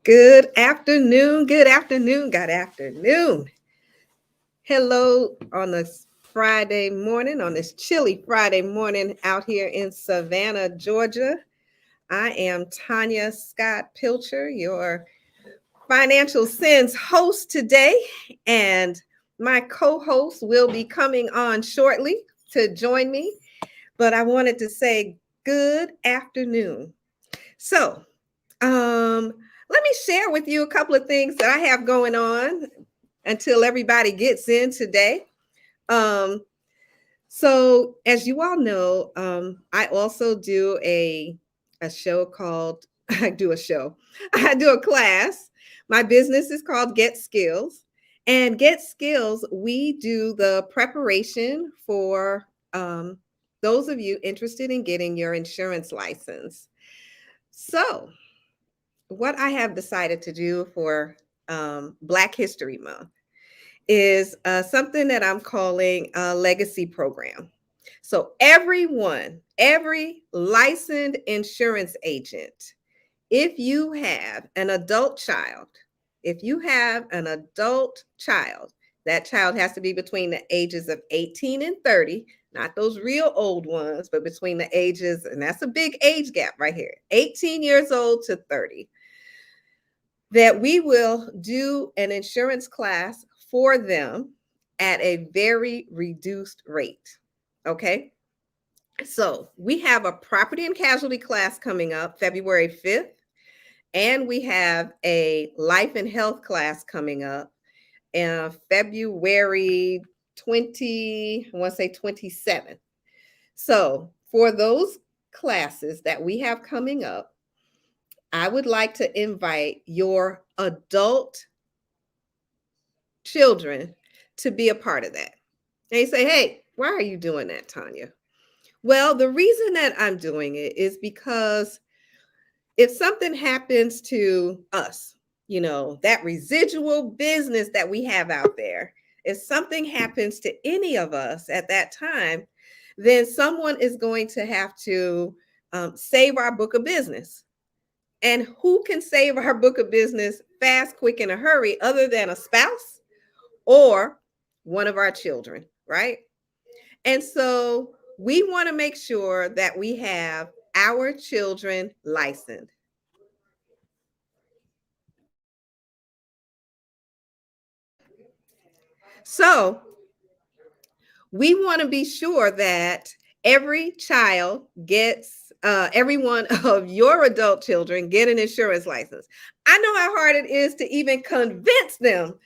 Good afternoon, good afternoon, good afternoon. Hello on this Friday morning, on this chilly Friday morning out here in Savannah, Georgia. I am Tanya Scott Pilcher, your Financial Sins host today, and my co-host will be coming on shortly to join me, but I wanted to say good afternoon. So, let me share with you a couple of things that I have going on until everybody gets in today. Um, so as you all know, I also do a show called I do a show. I do a class. My business is called Get Skills. And Get Skills, we do the preparation for those of you interested in getting your insurance license. So what I have decided to do for Black History Month is something that I'm calling a legacy program. So every licensed insurance agent, if you have an adult child, that child has to be between the ages of 18 and 30, not those real old ones, but between the ages, and that's a big age gap right here, 18 years old to 30, that we will do an insurance class for them at a very reduced rate. Okay. So we have a property and casualty class coming up February 5th, and we have a life and health class coming up February 20, I want to say 27th. So for those classes that we have coming up, I would like to invite your adult children to be a part of that. They say, hey, why are you doing that, Tanya? Well, the reason that I'm doing it is because if something happens to us, that residual business that we have out there, if something happens to any of us at that time, then someone is going to have to save our book of business. And who can save our book of business fast, quick, in a hurry other than a spouse or one of our children, right? And so we want to make sure that we have our children licensed. So we want to be sure that every child gets, every one of your adult children get an insurance license. I know how hard it is to even convince them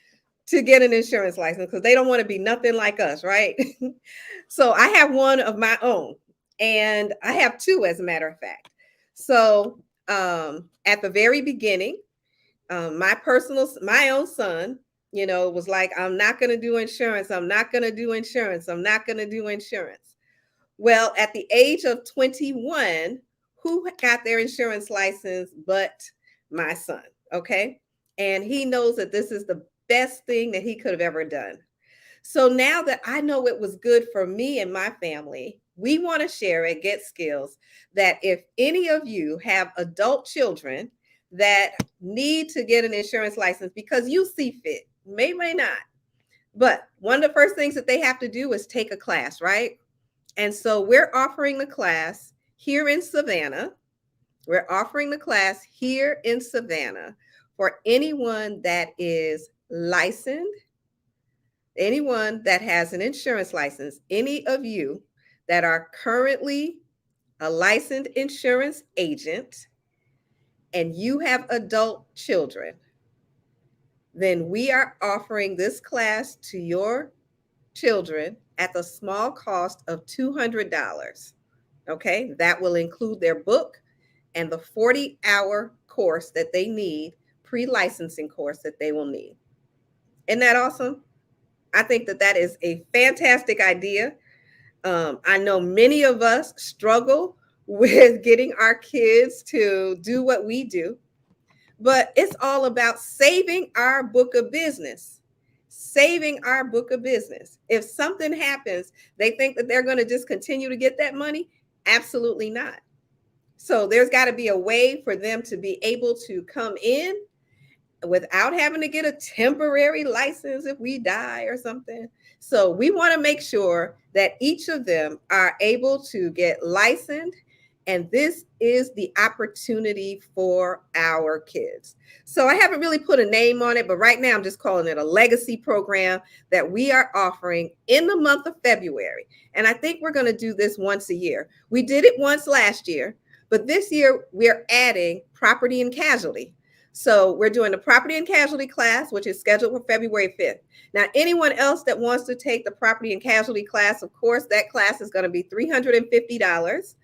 to get an insurance license because they don't want to be nothing like us, right? So I have one of my own, and I have two, as a matter of fact. So at the very beginning, my own son, was like, I'm not going to do insurance. I'm not going to do insurance. I'm not going to do insurance. Well, at the age of 21, who got their insurance license but my son? Okay. And he knows that this is the best thing that he could have ever done. So now that I know it was good for me and my family, we want to share at Get Skills that if any of you have adult children that need to get an insurance license because you see fit, may not, but one of the first things that they have to do is take a class, right? And so we're offering the class here in Savannah. We're offering the class here in Savannah for anyone that is licensed, anyone that has an insurance license, any of you that are currently a licensed insurance agent and you have adult children, then we are offering this class to your children at the small cost of $200. Okay, that will include their book and the 40-hour course that they need, pre-licensing course that they will need. Isn't that awesome? I think that that is a fantastic idea. I know many of us struggle with getting our kids to do what we do, but it's all about saving our book of business. Saving our book of business. If something happens, they think that they're going to just continue to get that money? Absolutely not. So there's got to be a way for them to be able to come in without having to get a temporary license if we die or something. So we want to make sure that each of them are able to get licensed. And this is the opportunity for our kids. So I haven't really put a name on it, but right now I'm just calling it a legacy program that we are offering in the month of February. And I think we're going to do this once a year. We did it once last year, but this year we're adding property and casualty. So we're doing the property and casualty class, which is scheduled for February 5th. Now, anyone else that wants to take the property and casualty class, of course, that class is going to be $350.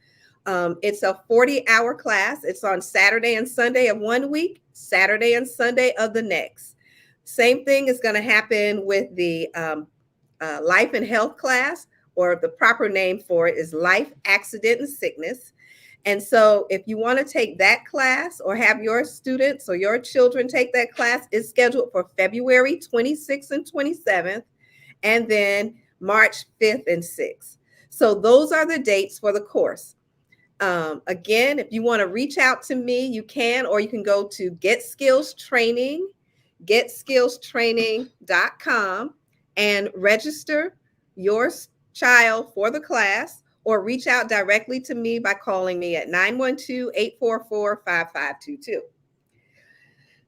It's a 40-hour class. It's on Saturday and Sunday of one week, Saturday and Sunday of the next. Same thing is going to happen with the life and health class, or the proper name for it is life, accident, and sickness. And so if you want to take that class or have your students or your children take that class, it's scheduled for February 26th and 27th, and then March 5th and 6th. So those are the dates for the course. Again, if you want to reach out to me, you can, or you can go to getskillstraining.com and register your child for the class, or reach out directly to me by calling me at 912-844-5522.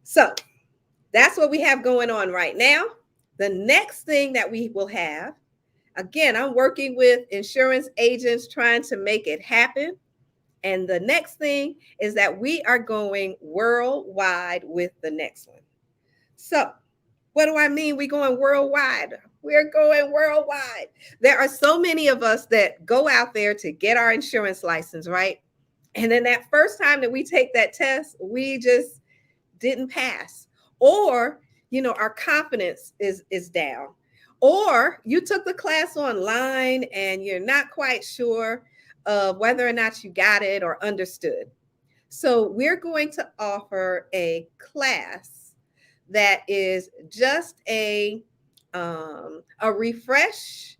So that's what we have going on right now. The next thing that we will have, again, I'm working with insurance agents trying to make it happen. And the next thing is that we are going worldwide with the next one. So what do I mean we're going worldwide? We're going worldwide. There are so many of us that go out there to get our insurance license, right? And then that first time that we take that test, we just didn't pass. Or, our confidence is down. Or you took the class online and you're not quite sure of whether or not you got it or understood. So we're going to offer a class that is just a refresh,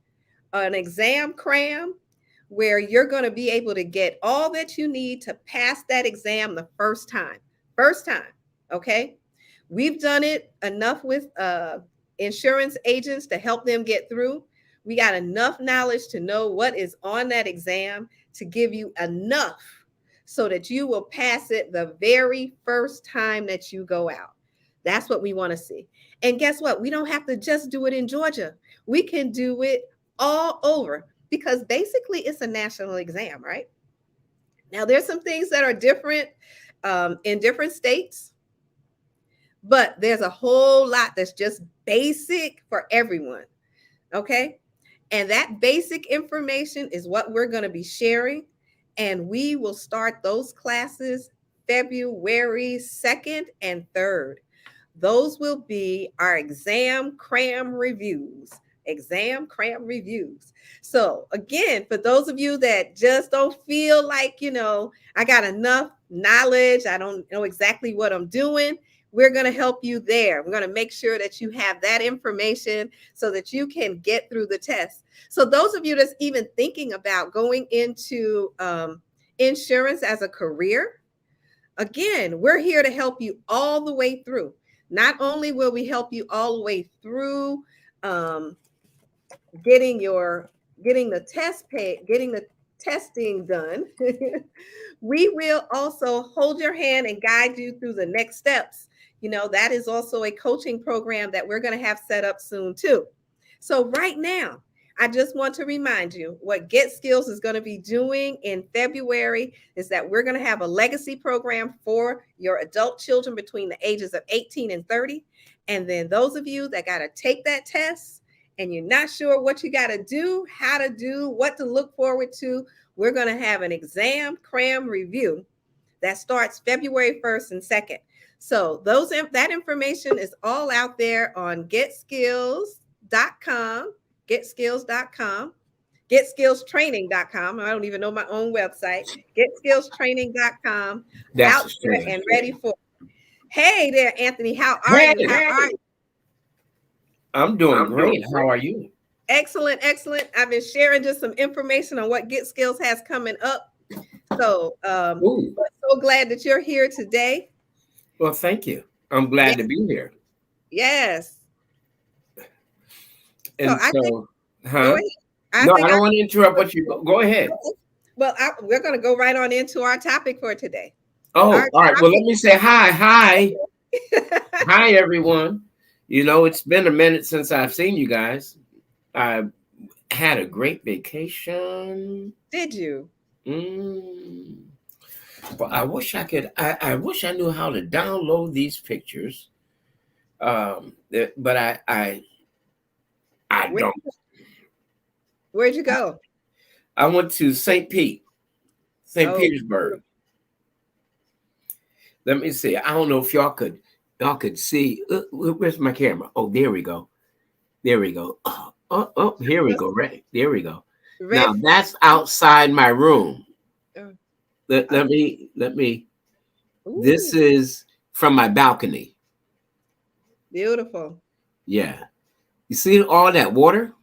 an exam cram, where you're going to be able to get all that you need to pass that exam the first time. Okay? We've done it enough with insurance agents to help them get through. We got enough knowledge to know what is on that exam to give you enough so that you will pass it the very first time that you go out. That's what we want to see. And guess what? We don't have to just do it in Georgia. We can do it all over, because basically it's a national exam, right? Now, there's some things that are different in different states, but there's a whole lot that's just basic for everyone, okay? And that basic information is what we're going to be sharing, and we will start those classes February 2nd and 3rd. Those will be our exam cram reviews. So again, for those of you that just don't feel like, I got enough knowledge, I don't know exactly what I'm doing, we're going to help you there. We're going to make sure that you have that information so that you can get through the test. So those of you that's even thinking about going into insurance as a career, again, we're here to help you all the way through. Not only will we help you all the way through um, getting your getting the test paid, getting the testing done, we will also hold your hand and guide you through the next steps. You know, that is also a coaching program that we're going to have set up soon too. So right now, I just want to remind you what Get Skills is going to be doing in February is that we're going to have a legacy program for your adult children between the ages of 18 and 30. And then those of you that got to take that test and you're not sure what you got to do, how to do, what to look forward to, we're going to have an exam cram review that starts February 1st and 2nd. So that information is all out there on getskills.com, getskills.com, getskillstraining.com. I don't even know my own website. Getskillstraining.com, That's out a there shame. and ready for. Hey there, Anthony. How are Hey, you? How are you? I'm doing I'm doing great. How great. are you? Excellent, excellent. I've been sharing just some information on what Get Skills has coming up. So, Ooh, so glad that you're here today. well, thank you. I'm glad to Yes, be here. yes. So And I think so, go huh? ahead. I No, I think don't want to interrupt what you go ahead. well, we're going to go right on into our topic for today. Our Oh, all right. Well, let me say hi. Hi. topic. Hi, everyone. You know, it's been a minute since I've seen you guys. I had a great vacation. Did you? Mm. But I wish I could. I wish I knew how to download these pictures. But I Where, don't. where'd you go? I went to St. Oh, Petersburg. Let me see. I don't know if y'all could see. Where's my camera? Oh, there we go. There we go. Oh, here we go. Right. There we go. Now red. that's outside my room. Oh, Let, oh, let me let me. This ooh, is from my balcony. beautiful. Yeah. You see all that water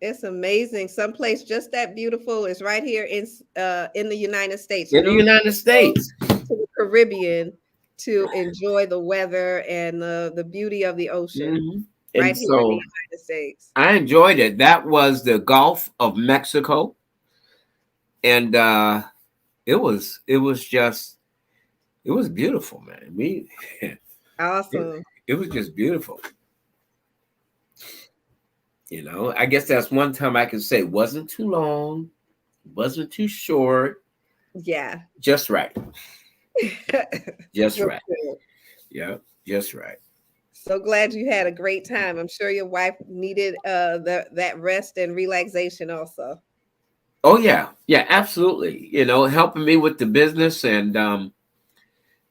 It's amazing. Someplace just that beautiful is right here in the United States. You in the don't United go States. to the Caribbean to enjoy the weather and the beauty of the ocean. Mhm. Right And here in the so United States. I enjoyed it. That was the Gulf of Mexico, and it was beautiful, man. it, Awesome. it was just beautiful. I guess that's one time I can say wasn't too long, wasn't too short, Yeah. just right, just Well, right. good. Yeah, just right. So glad you had a great time. I'm sure your wife needed that rest and relaxation also. Oh yeah, yeah, absolutely. Helping me with the business and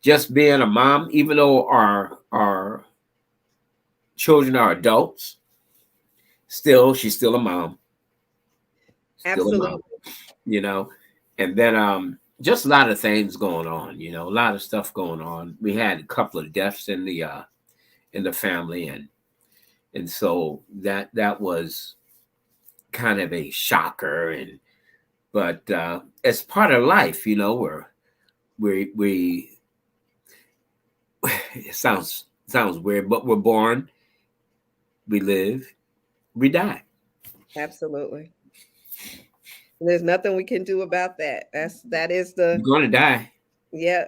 just being a mom, even though our children are adults, still she's still a mom, still a Absolutely. mom. You know, and then just a lot of things going on. A lot of stuff going on. We had a couple of deaths in the family, and so that was kind of a shocker, but it's part of life. We it sounds weird, but we're born, we live, we die. Absolutely. There's nothing we can do about that. That is the You're gonna die. yeah.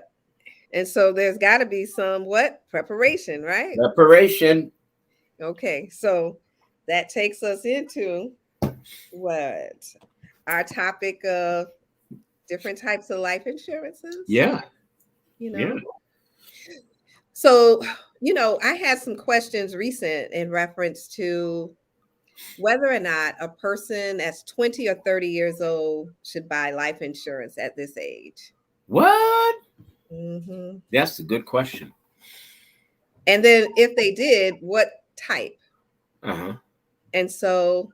And so there's got to be some what preparation, right? Reparation. Okay. So that takes us into what our topic of different types of life insurances, Yeah, you yeah. know. So, I had some questions recent in reference to whether or not a person that's 20 or 30 years old should buy life insurance at this age. What? Hmm. That's a good question. And then if they did, what type? Uh huh. And so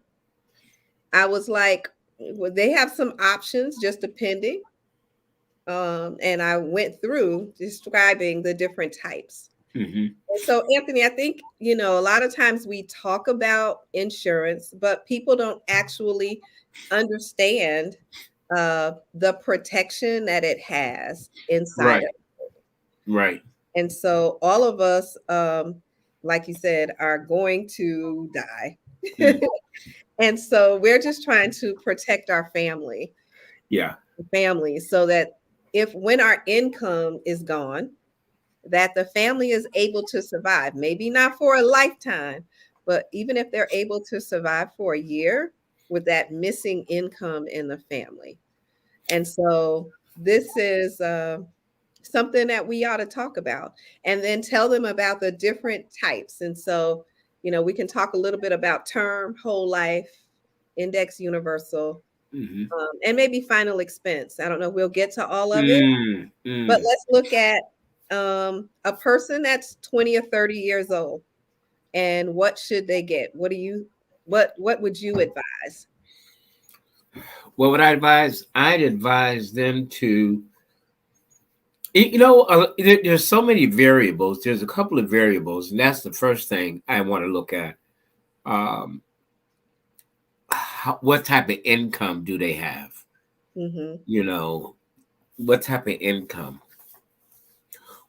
I was like, well, they have some options just depending. And I went through describing the different types. Hmm. And so, Anthony, I think, a lot of times we talk about insurance, but people don't actually understand the protection that it has inside Right. of. Right. And so, all of us, like you said, are going to die. Mm. And so, we're just trying to protect our Yeah. families, so that if when our income is gone, that the family is able to survive, maybe not for a lifetime, but even if they're able to survive for a year with that missing income in the family. And so this is something that we ought to talk about, and then tell them about the different types. And so, we can talk a little bit about term, whole life, index universal, Hmm. and maybe final expense. I don't know if we'll get to all of it, Mm. but Mm. let's look at a person that's 20 or 30 years old, and what should they get? What would you advise? What would I advise? I'd advise them to, there's so many variables. There's a couple of variables, and that's the first thing I want to look at. Um, what type of income do they have? Mm-hmm. You know, what type of income?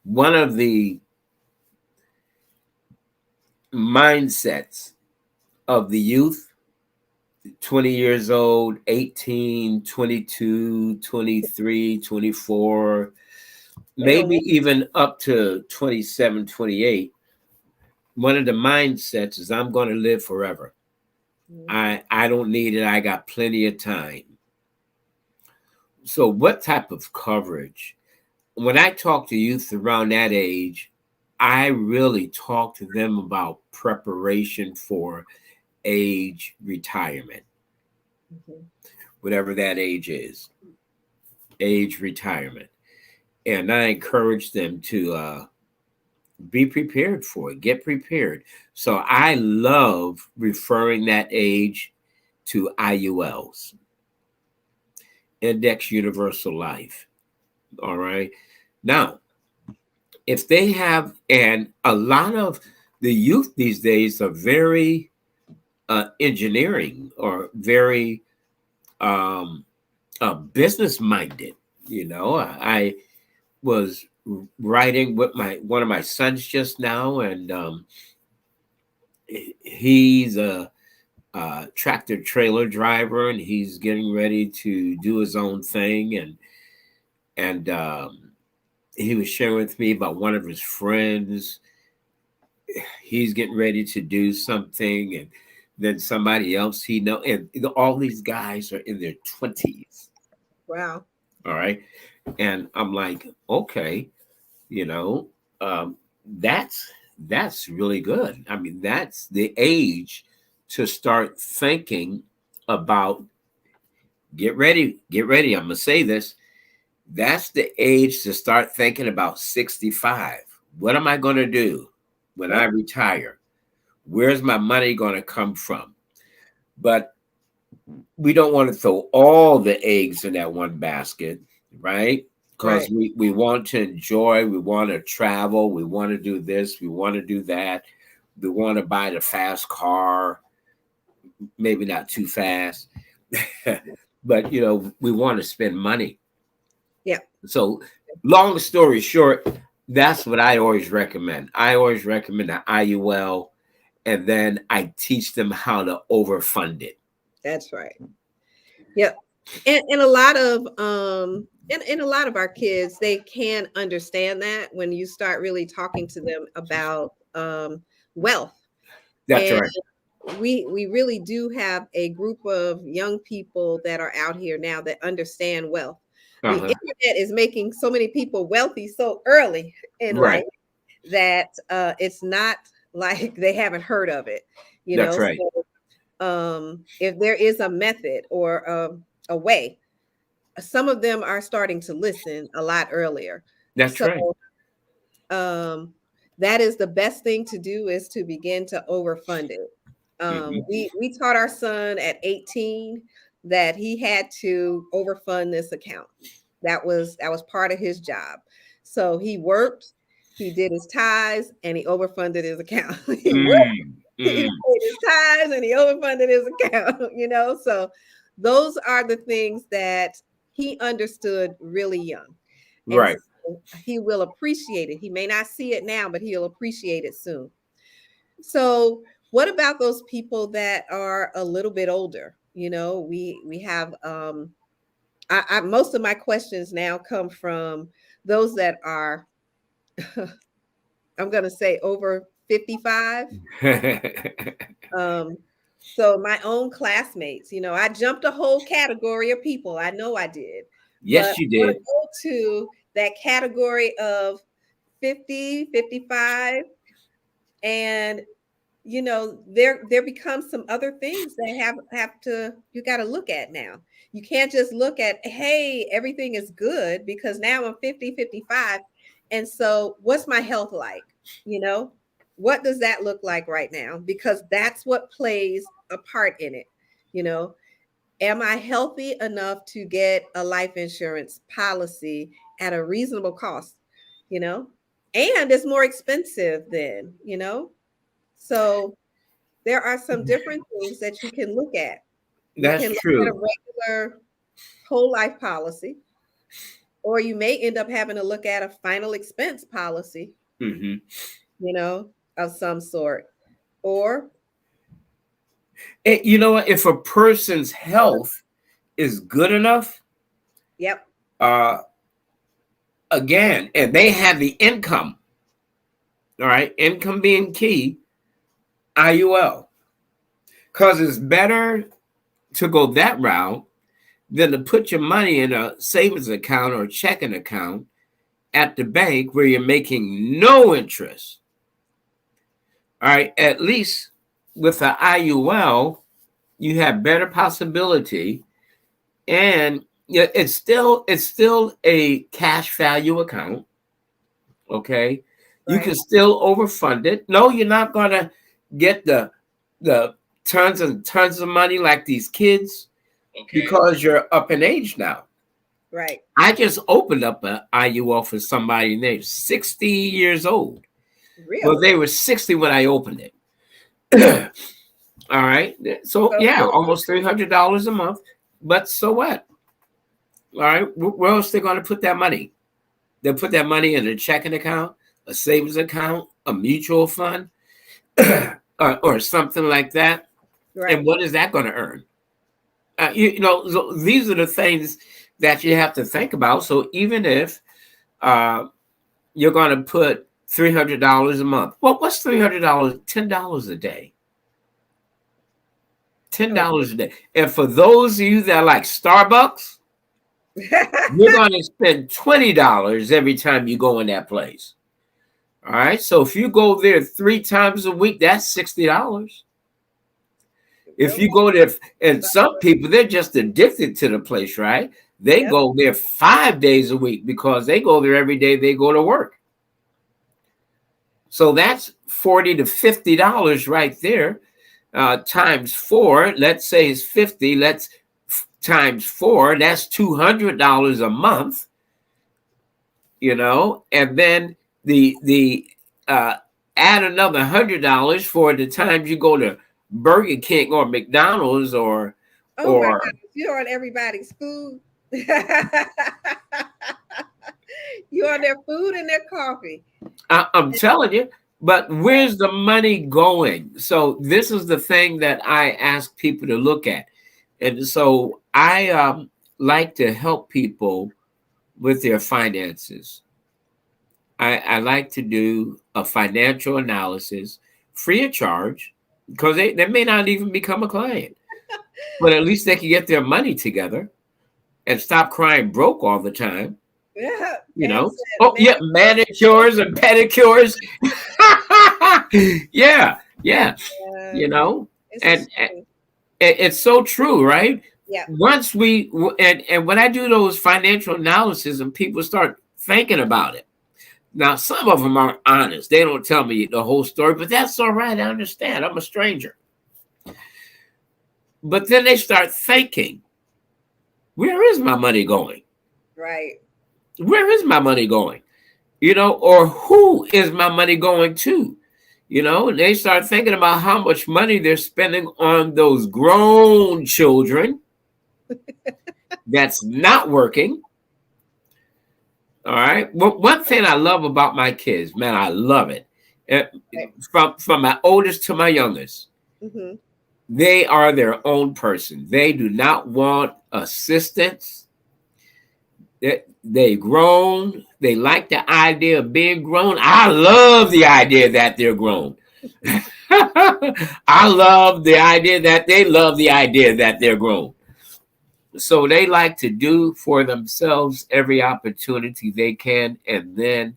One of the mindsets of the youth, 20 years old, 18, 22, 23, 24, They don't maybe want. even up to 27, 28. One of the mindsets is I'm going to live forever. I don't need it. I got plenty of time. So what type of coverage? When I talk to youth around that age, I really talk to them about preparation for age retirement, Mhm. whatever that age is, age retirement. And I encourage them to be prepared for it, get prepared. So I love referring that age to IULs, Index Universal Life. All right. Now, if they have, and a lot of the youth these days are very engineering or very um, business minded. I was riding with my one of my sons just now, and he's a tractor trailer driver, and he's getting ready to do his own thing, and he was sharing with me about one of his friends. He's getting ready to do something, and then somebody else he know, and all these guys are in their 20s. Wow. All right. And I'm like, okay, you know, um, that's that's really good. I mean, that's the age to start thinking about, get ready, get ready. I'm gonna say this. That's the age to start thinking about 65. What am I gonna do when I Yep. retire? Where's my money gonna come from? But we don't want to throw all the eggs in that one basket, right? Because Right. we want to enjoy, we want to travel, we want to do this, we want to do that, we want to buy the fast car, maybe not too fast, but we want to spend money. Yeah. So, long story short, that's what I always recommend. I always recommend the IUL, and then I teach them how to overfund it. That's right. Yep. And a lot of and a lot of our kids, they can understand that when you start really talking to them about wealth. That's And right. we really do have a group of young people that are out here now that understand wealth. The Uh-huh. internet is making so many people wealthy so early in life Right. that it's not like they haven't heard of it, That's right. so if there is a method or a way, some of them are starting to listen a lot earlier. That's So right. um, that is the best thing to do, is to begin to overfund it. Hmm. We taught our son at 18 that he had to overfund this account. That was part of his job. So he worked, he did his tithes, and he overfunded his account. He worked, Mm, he mm, paid his tithes, and he overfunded his account. So those are the things that he understood really young. And right. so he will appreciate it. He may not see it now, but he'll appreciate it soon. So, what about those people that are a little bit older? We have most of my questions now come from those that are I'm going to say over 55. Um, so my own classmates, I jumped a whole category of people. I know I did, but Yes, I you want did. to go to that category of 50, 55, and there becomes some other things that have to you got to look at now. You can't just look at, hey, everything is good, because now I'm 50, 55, and so what's my health like? you know what does that look like right now? Because that's what plays a part in it. you know am I healthy enough to get a life insurance policy at a reasonable cost? you know and it's more expensive then. So there are some different things that you can look at. You That's can look at a true. regular whole life policy, or you may end up having to look at a final expense policy, Hmm. of some sort. Or, You know what? If a person's health is good enough, yep, uh, again, and they have the income, all right, income being key, IUL, because it's better to go that route than to put your money in a savings account or a checking account at the bank where you're making no interest. All right, at least with the IUL, you have better possibility, and yeah, it's still a cash value account. Okay, you can right, still overfund it. No, you're not gonna get the tons and tons of money like these kids because you're up in age now. right. I just opened up an IUL for somebody named 60 years old. Well, Really? they were 60 when I opened it. All right. So So yeah, good. almost $300 a month. But so what? All right. Where else they going to put that money? They'll put that money in a checking account, a savings account, a mutual fund, or something like that. And Right. what is that going to earn? So these are the things that you have to think about. So even if uh, you're going to put $300 a month, well, what's $300? $10 a day. ten Oh. dollars a day. And for those of you that like Starbucks, you're going to spend $20 every time you go in that place. All right. So if you go there 3 times a week, that's $60. If Real you talk. go there, and some people, they're just addicted to the place, right? They Yep. go there 5 days a week because they go there every day they go to work. So that's $40 to $50 right there, times four. Let's say it's 50. Let's times four. That's $200 a month. And then the uh, add another $100 for the times you go to Burger King or McDonald's Oh my or goodness. You're on everybody's food. You're on their food and their coffee. I'm telling you. But where's the money going? So this is the thing that I ask people to look at, and so I like to help people with their finances. I like to do a financial analysis free of charge because they may not even become a client, but at least they can get their money together and stop crying broke all the time. Yeah. You Pam know, said, oh man, yeah, manicures and pedicures. Yeah, yeah, you know, this is and true. it's so true, right? Yeah. Once and when I do those financial analysis and people start thinking about it. Now, some of them are honest. They don't tell me the whole story, but that's all right. I understand. I'm a stranger. But then they start thinking, where is my money going? Right. Where is my money going? Or who is my money going to? And they start thinking about how much money they're spending on those grown children that's not working. All right. Well, one thing I love about my kids, man, I love it. Uh, Right. from my oldest to my youngest, Hmm. they are their own person. They do not want assistance. They grown. They like the idea of being grown. I love the idea that they're grown. I love the idea that they love the idea that they're grown. So they like to do for themselves every opportunity they can. And then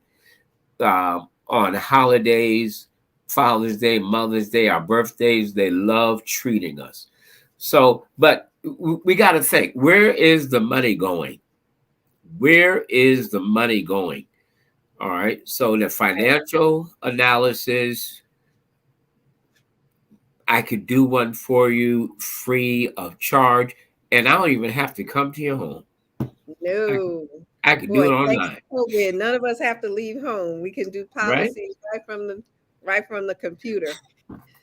on holidays, Father's Day, Mother's Day, our birthdays, they love treating us. So, but we got to think, where is the money going? Where is the money going? All right. So the financial analysis, I could do one for you free of charge, and I don't even have to come to your home. I could, No. I could do Boy, it thanks online, to COVID, none of us have to leave home. We can do right? policies right from the computer.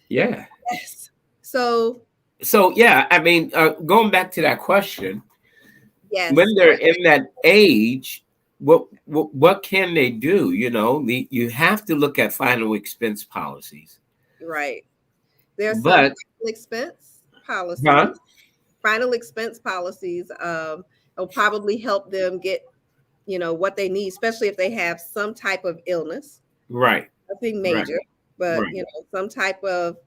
Yeah. Yes. So So yeah, I mean, going back to that question, when yes, they're in that age, what can they do? You have to look at final expense policies, right. There's some but final expense huh? policies. Final expense policies will probably help them get, what they need, especially if they have some type of illness, Right, nothing right, major, but right, some type of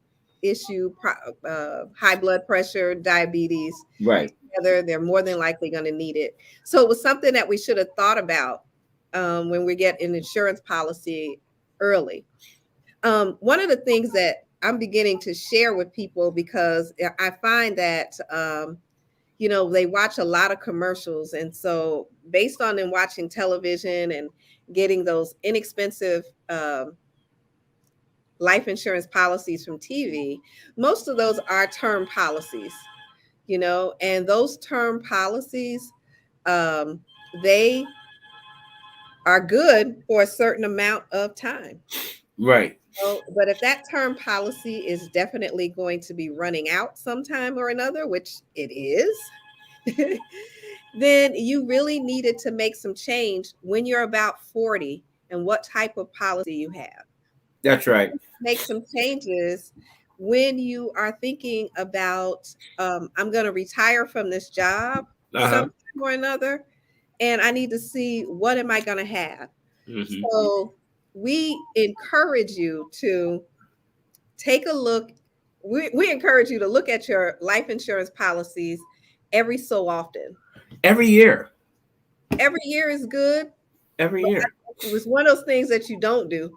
issue, high blood pressure, diabetes, right. together, they're more than likely going to need it. So it was something that we should have thought about when we get an insurance policy early. One of the things that I'm beginning to share with people, because I find that they watch a lot of commercials, and so based on them watching television and getting those inexpensive life insurance policies from TV, most of those are term policies, and those term policies, um, they are good for a certain amount of time. Right. But if that term policy is definitely going to be running out sometime or another, which it is, then you really needed to make some change when you're about 40 and what type of policy you have. That's right. Make some changes when you are thinking about, I'm going to retire from this job Uh-huh. sometime or another, and I need to see what am I going to have. Hmm. So we encourage you to take a look. We encourage you to look at your life insurance policies every so often. Every year. Every year is good, Every but year. it was one of those things that you don't do.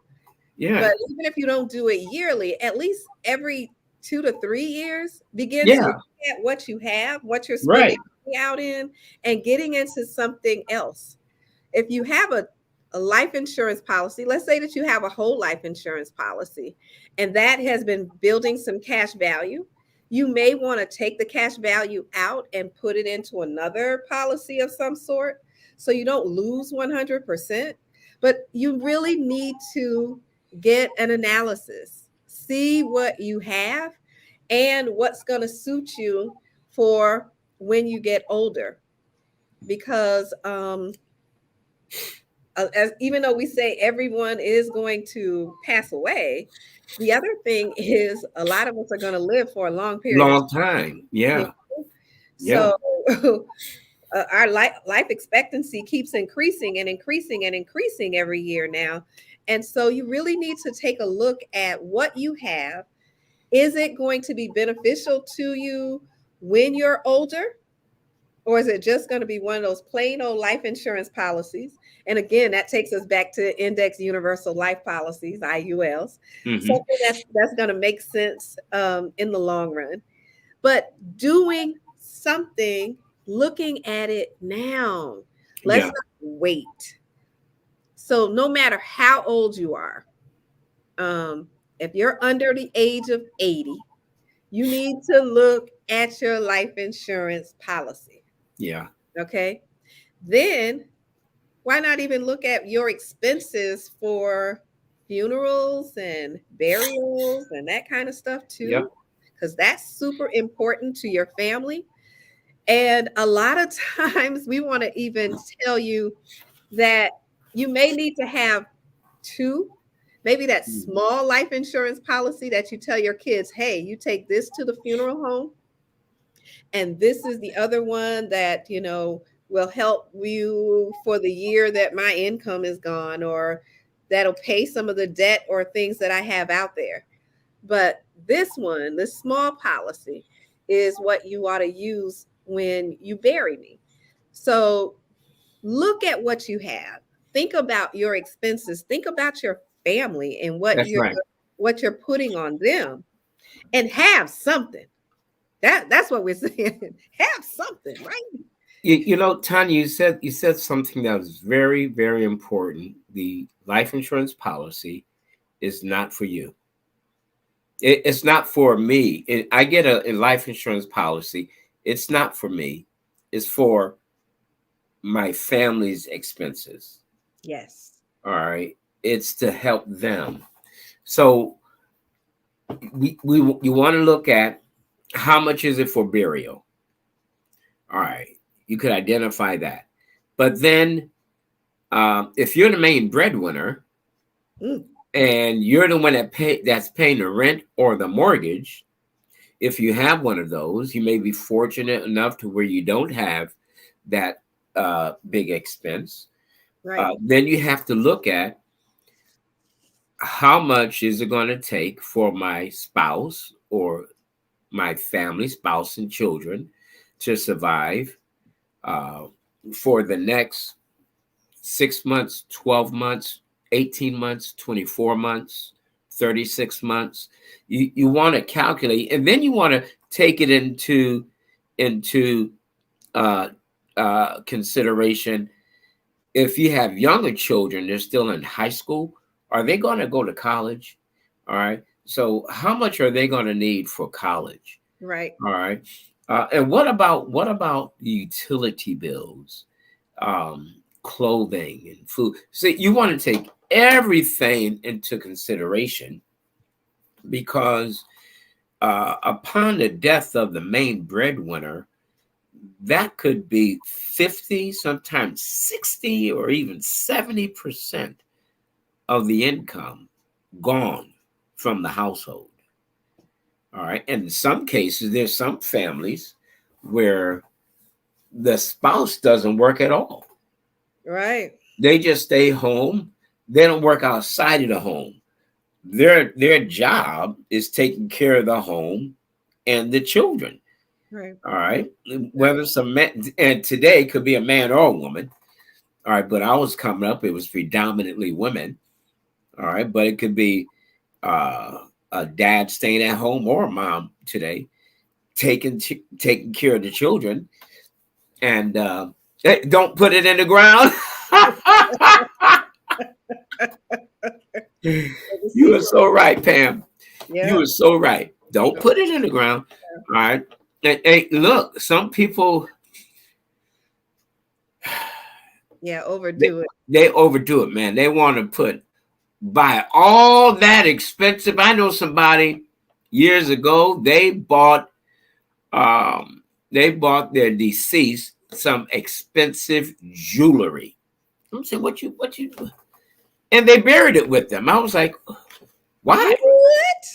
Yeah. But even if you don't do it yearly, at least every 2 to 3 years, begin to look Yeah. at what you have, what you're spending Right. money out in, and getting into something else. If you have a life insurance policy, let's say that you have a whole life insurance policy, and that has been building some cash value, you may want to take the cash value out and put it into another policy of some sort so you don't lose 100%. But you really need to get an analysis, see what you have and what's going to suit you for when you get older. Because as even though we say everyone is going to pass away, the other thing is a lot of us are going to live for a long period of Long time. time. You Yeah. know? Yeah. So our life expectancy keeps increasing and increasing and increasing every year now. And so you really need to take a look at what you have. Is it going to be beneficial to you when you're older? Or is it just going to be one of those plain old life insurance policies? And again, that takes us back to index universal life policies, IULs, Hmm. something that's going to make sense in the long run. But doing something, looking at it now. Let's Yeah. not wait. So no matter how old you are, um, if you're under the age of 80, you need to look at your life insurance policy. Yeah. Okay. Then why not even look at your expenses for funerals and burials and that kind of stuff too? Yep. Because that's super important to your family. And a lot of times we want to even tell you that you may need to have two, maybe that Mhm. small life insurance policy that you tell your kids, hey, you take this to the funeral home, and this is the other one that, will help you for the year that my income is gone, or that'll pay some of the debt or things that I have out there. But this one, this small policy, is what you ought to use when you bury me. So look at what you have. Think about your expenses. Think about your family and what That's you're right. what you're putting on them, and have something. That's what we're saying. Have something, right? Tanya, you said something that was very, very important. The life insurance policy is not for you. It's not for me. I get a life insurance policy. It's not for me. It's for my family's expenses. Yes. All right. It's to help them. So you want to look at how much is it for burial. All right. You could identify that. But then if you're the main breadwinner Mm, and you're the one that's paying the rent or the mortgage, if you have one of those, you may be fortunate enough to where you don't have that big expense. right. Then you have to look at how much is it going to take for my spouse or my family, spouse and children, to survive uh, for the next 6 months, 12 months, 18 months, 24 months, 36 months. You want to calculate, and then you want to take it into uh, consideration. If you have younger children, they're still in high school, are they going to go to college? All right. So how much are they going to need for college? Right. All right. And what about utility bills, clothing and food? See, you want to take everything into consideration because upon the death of the main breadwinner, that could be 50, sometimes 60, or even 70% of the income gone from the household. All right. And in some cases, there's some families where the spouse doesn't work at all. Right. They just stay home. They don't work outside of the home. Their job is taking care of the home and the children. Right. All right. Right. Whether it's a man, and today could be a man or a woman. All right. But I was coming up, it was predominantly women. All right. But it could be uh, a dad staying at home or a mom today taking care of the children. And hey, don't put it in the ground. The You are secret. so right, Pam. You Yeah. are so right. Don't put it in the ground. All right. And, hey, look, some people Yeah. they, Overdo it. they overdo it, man. They want to buy all that expensive. I know somebody years ago. They bought their deceased some expensive jewelry. I'm saying, what you, and they buried it with them. I was like, why? What?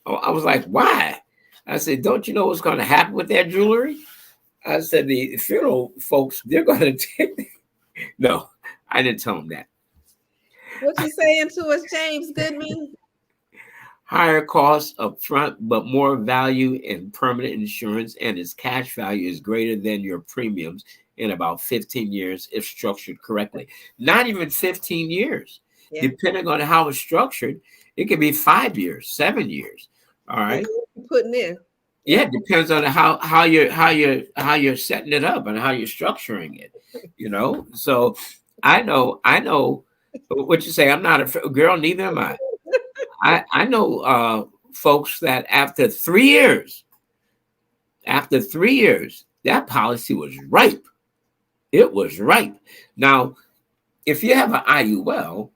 Oh, I was like, why? I said, don't you know what's going to happen with that jewelry? I said, the funeral folks, they're going to take. No, I didn't tell them that. What you saying to us, James Goodman? Higher costs up front, but more value in permanent insurance, and its cash value is greater than your premiums in about 15 years if structured correctly. Not even 15 years. Yeah. Depending on how it's structured, it could be 5 years, 7 years. All And right. what you putting in? Yeah, Yeah. it depends on how you're setting it up and how you're structuring it. So I know what you say. I'm not a girl, neither am I. I know folks that after 3 years, that policy was ripe. It was ripe. Now, if you have an IUL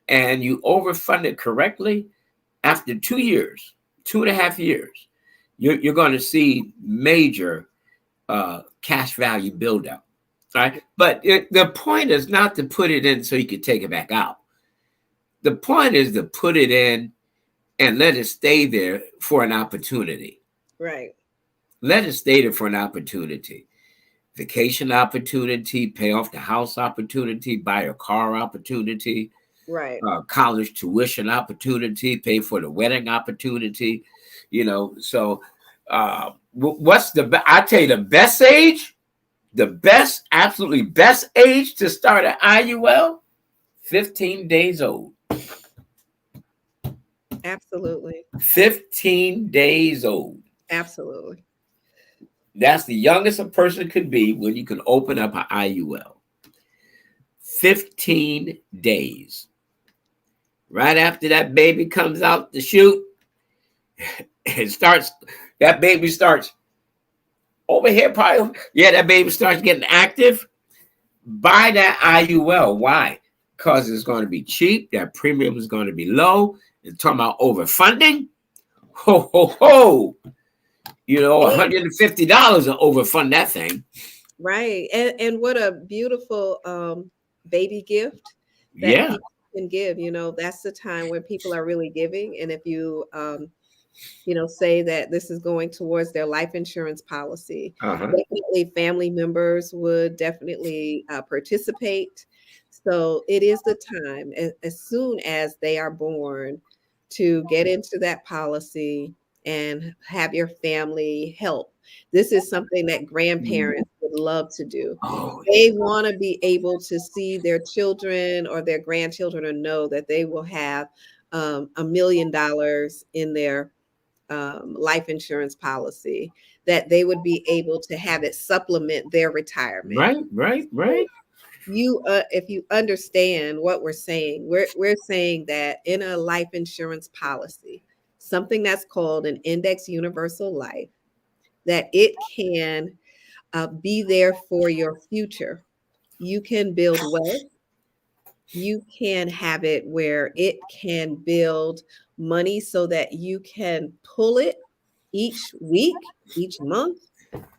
and you overfund it correctly, after 2 years, 2.5 years, you're going to see major cash value buildup. Right? But the point is not to put it in so you can take it back out. The point is to put it in and let it stay there for an opportunity. Right. Let it stay there for an opportunity. Vacation opportunity, pay off the house opportunity, buy a car opportunity, Right. college tuition opportunity, pay for the wedding opportunity. So what's I tell you the best age, the best, absolutely best age to start an IUL, 15 days old. Absolutely. 15 days old. Absolutely. That's the youngest a person could be when you can open up an IUL. 15 days. Right after that baby comes out the chute, that baby starts over here, probably. Yeah, that baby starts getting active. Buy that IUL. Why? Because it's going to be cheap. That premium is going to be low. And talking about overfunding. Ho, ho, ho. $150 to overfund that thing. Right. And what a beautiful baby gift that Yeah. people can give. That's the time when people are really giving. And if you say that this is going towards their life insurance policy, Uh-huh. definitely family members would definitely participate. So it is the time, as soon as they are born, to get into that policy and have your family help. This is something that grandparents would love to do. Oh, They want to be able to see their children or their grandchildren, or know that they will have $1 million in their life insurance policy, that they would be able to have it supplement their retirement. right, right, right. If you understand what we're saying, we're saying that in a life insurance policy, something that's called an index universal life, that it can be there for your future. You can build wealth. You can have it where it can build money so that you can pull it each week, each month,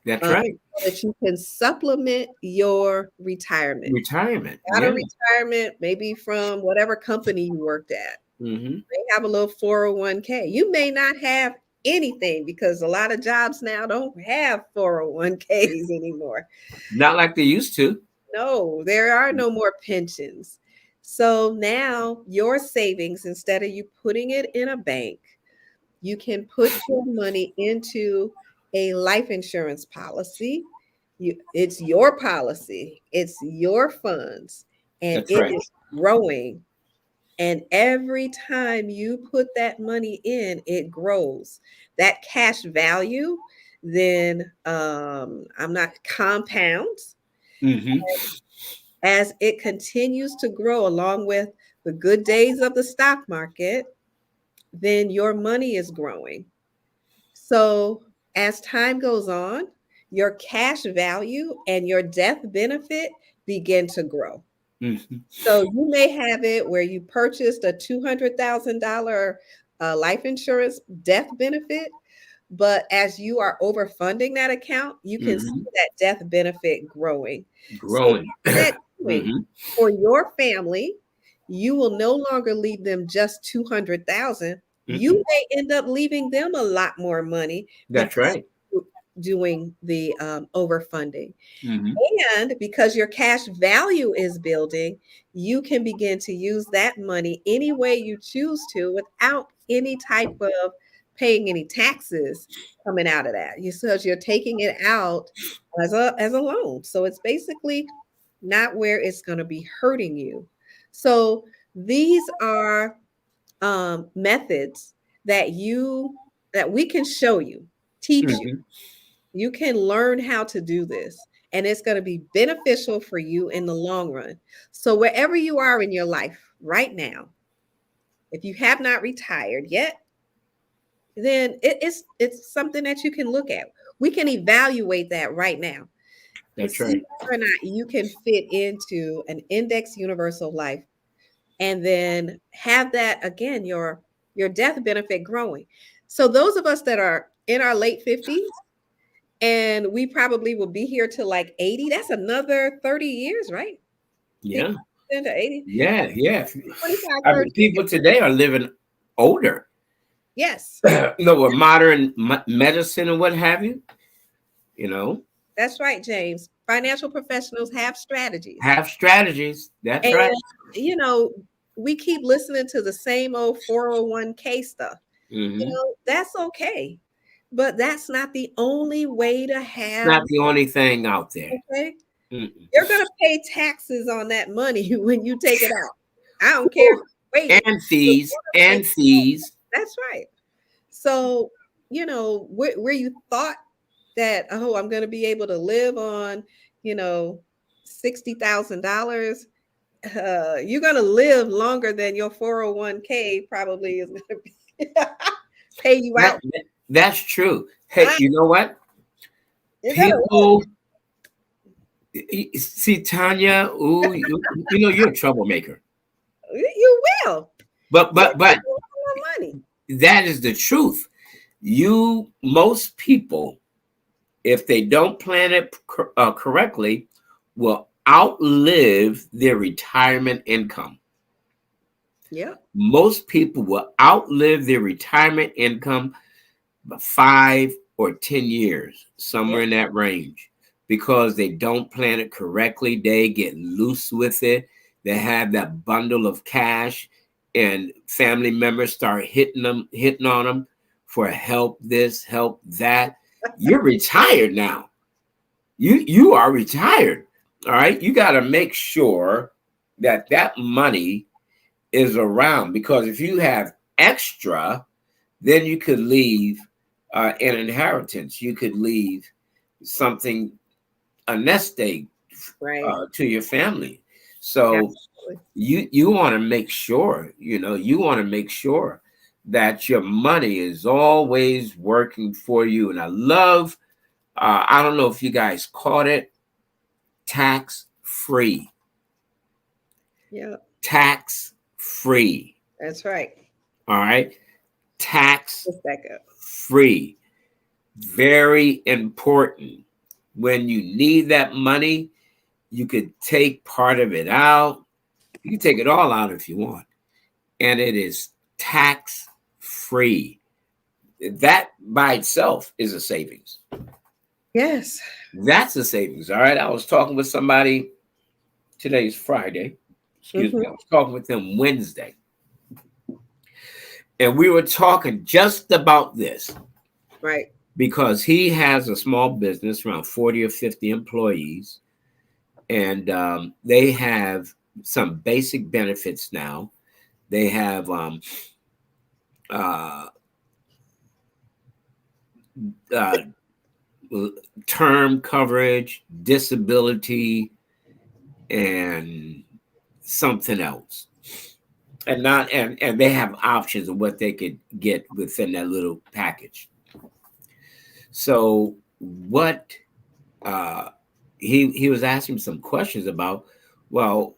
That's right. so that you can supplement your retirement. Retirement. Got a Yeah. retirement, maybe from whatever company you worked at. Mm-hmm. They have a little 401k. You may not have anything, because a lot of jobs now don't have 401ks anymore. Not like they used to. No, there are no more pensions. So now your savings, instead of you putting it in a bank, you can put your money into a life insurance policy. It's your policy, it's your funds, and That's it right. is growing. And every time you put that money in, it grows. That cash value then I'm not compounds Mm-hmm. as it continues to grow along with the good days of the stock market, then your money is growing. So as time goes on, your cash value and your death benefit begin to grow. Mm-hmm. So you may have it where you purchased a $200,000 life insurance death benefit, but as you are overfunding that account, you can see Mm-hmm. that death benefit growing. So Growing. what that's doing Mm-hmm. for your family, you will no longer leave them just 200,000. Mm-hmm. You may end up leaving them a lot more money That's because right. you're doing the overfunding. Mm-hmm. And because your cash value is building, you can begin to use that money any way you choose to without any type of paying any taxes coming out of that. Because you're taking it out as a loan. So it's basically not where it's going to be hurting you. So these are methods that we can show you, teach you. Mm-hmm. You can learn how to do this, and it's going to be beneficial for you in the long run. So, wherever you are in your life right now, if you have not retired yet, then it's something that you can look at. We can evaluate that right now. to That's see right. whether or not you can fit into an index universal life, and then have that again, your death benefit growing. So those of us that are in our late 50s, and we probably will be here till like 80, that's another 30 years, right? Yeah. 60 to 80, Yeah. Yeah. 25, I 30 mean, people years. today are living older. Yes, With modern medicine and what have you, you know, that's right, James. Financial professionals have strategies. have strategies. That's And, right. you know, we keep listening to the same old 401k stuff. Hmm. That's okay. But that's not the only way to It's have not the only thing out there. okay. Mm-mm. You're gonna pay taxes on that money when you take it out. I don't care if Whew. you're waiting. And You're fees gonna pay. and fees. That's right. So, where you thought that, oh, I'm gonna be able to live on, you know, $60,000, you're gonna live longer than your 401k probably is gonna be pay you That, out. that's true. Hey, Ah, you know what? you're gonna live. People see Tanya. Ooh, you know you're a troublemaker. You will. But You'll but make but a lot of money. that is the truth. Most people, if they don't plan it correctly, will outlive their retirement income. Yeah. Most people will outlive their retirement income by 5 or 10 years, Yeah. somewhere in that range, because they don't plan it correctly. They get loose with it. They have that bundle of cash, and family members start hitting on them for help this, help that. You're retired now. You are retired. All right. You got to make sure that that money is around, because if you have extra, then you could leave an inheritance. You could leave something, a nest egg, Right. to your family. So Absolutely. you want to make sure, you want to make sure that your money is always working for you. And I love, I don't know if you guys caught it, tax free, Yeah. tax free. That's right. All right, tax Just back up. free. Very important. When you need that money, you could take part of it out. You can take it all out if you want. And it is tax free. That by itself is a savings. Yes. That's a savings. All right. I was talking with somebody, today's Friday. Excuse me. I Hmm. was talking with them Wednesday. And we were talking just about this, Right. because he has a small business, around 40 or 50 employees, and they have some basic benefits now. They have uh, uh, term coverage, disability, and something else. And not and they have options of what they could get within that little package. So what uh, he was asking some questions about, well,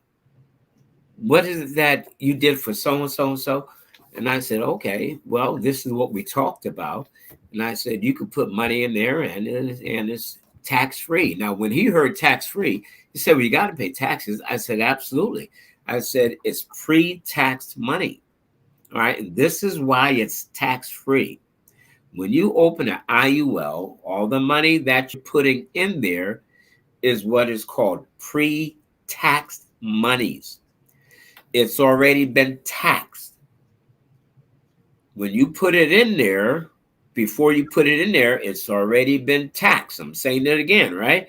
what is it that you did for so and so and so? And I said, okay, well, this is what we talked about. And I said, you could put money in there, and it's tax free. Now, when he heard tax free, he said, well, you got to pay taxes. I said, absolutely. I said, it's pre-taxed money. All right. And this is why it's tax free. When you open an IUL, all the money that you're putting in there is what is called pre-taxed monies. It's already been taxed. When you put it in there, before you put it in there, it's already been taxed. I'm saying it again, right?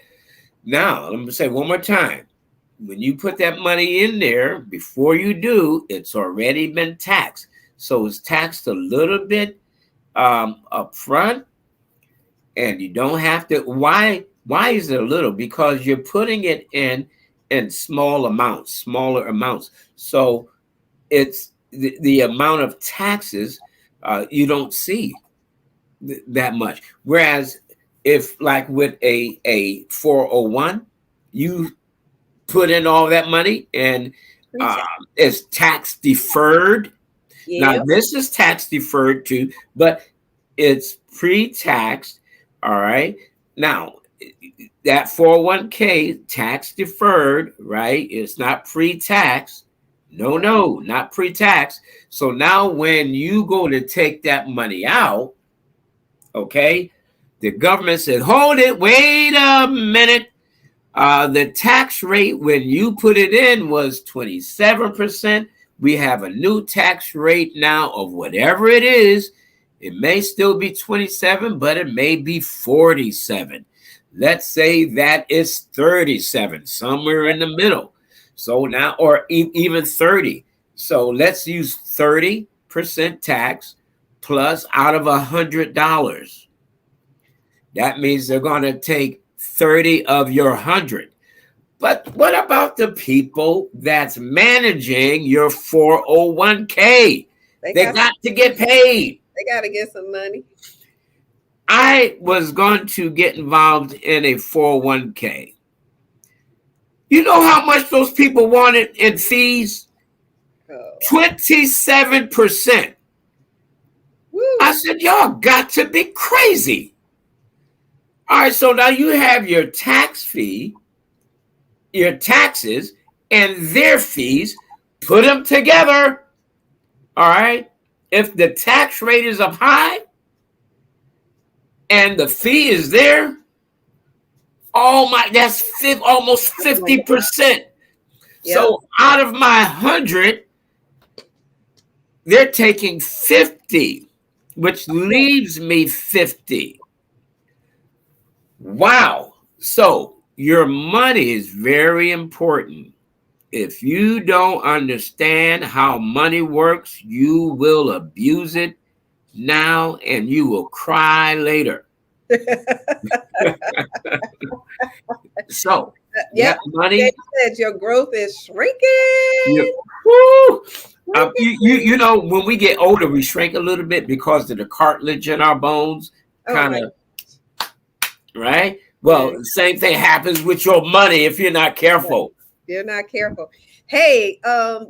Now, let me say one more time. When you put that money in there, before you do, it's already been taxed. So it's taxed a little bit up front, and you don't have to. Why is it a little? Because you're putting it in smaller amounts. So it's the amount of taxes you don't see that much. Whereas if like with a 401, you put in all that money and uh, Pre-tax. it's tax deferred. Now Yep. this is tax deferred too, but it's pre-taxed. All right. Now that 401k tax deferred, right? It's not pre-tax. No, Right. no, not pre-tax. So now when you go to take that money out, okay, the government said, hold it, wait a minute. The tax rate when you put it in was 27%. We have a new tax rate now of whatever it is. It may still be 27, but it may be 47. Let's say that is 37, somewhere in the middle. So now, or even 30. So let's use 30% tax plus out of $100. That means they're going to take 30 of your 100. But what about the people that's managing your 401k? They They got got to get paid. they got to get some money. I was going to get involved in a 401k. You know how much those people wanted in fees? Oh, wow. 27%. I Woo. said, y'all got to be crazy. All right, so now you have your tax fee, your taxes, and their fees, put them together. All right. If the tax rate is up high and the fee is there, oh my, that's almost Oh my God. 50%. Yep. So out of my 100, they're taking 50, which leaves me 50. Wow. So your money is very important. If you don't understand how money works, you will abuse it now and you will cry later. So that Yep. Yeah, money, you said your growth is you, shrinking. woo, Shrinking, you know, when we get older, we shrink a little bit because of the cartilage in our bones, oh kind my, of, right? yeah, Well, the same thing happens with your money if you're not careful. you're not careful. Hey,